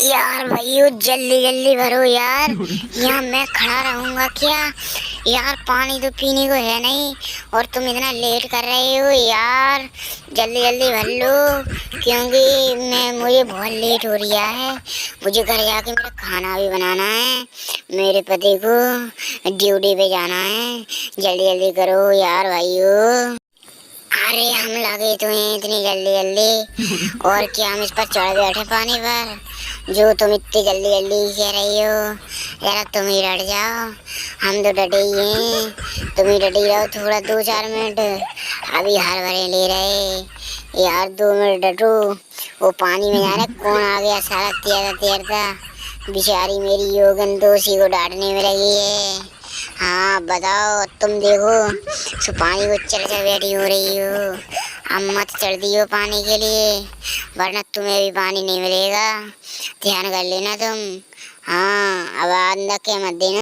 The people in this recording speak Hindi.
यार भाइयों जल्दी जल्दी भरो यार। यहाँ मैं खड़ा रहूंगा क्या यार? पानी तो पीने को है नहीं और तुम इतना लेट कर रहे हो यार। जल्दी जल्दी भर लो क्योंकि मुझे बहुत लेट हो रहा है। मुझे घर जाके मेरा खाना भी बनाना है। मेरे पति को ड्यूटी पे जाना है। जल्दी जल्दी करो यार भाइयों। अरे हम लगे तो हैं इतनी जल्दी जल्दी और क्या हम इस पर चढ़ बैठे पानी पर जो तुम इतनी जल्दी जल्दी कह रही हो। यार तुम ही डट जाओ, हम तो डटे ही हैं। तुम ही डटी रहो थोड़ा 2-4 मिनट। अभी हर भरे ले रहे यार, 2 मिनट डटो। वो पानी में जाने कौन आ गया सारा तैरता तैरता। बेचारी मेरी योगन दोषी को डांटने में लगी है। हाँ बताओ, तुम देखो सो पानी को चल चल बैठी हो रही हो। अब मत चढ़ दियो पानी के लिए वरना तुम्हें भी पानी नहीं मिलेगा। ध्यान कर लेना तुम। हाँ अब आज न के मत देना।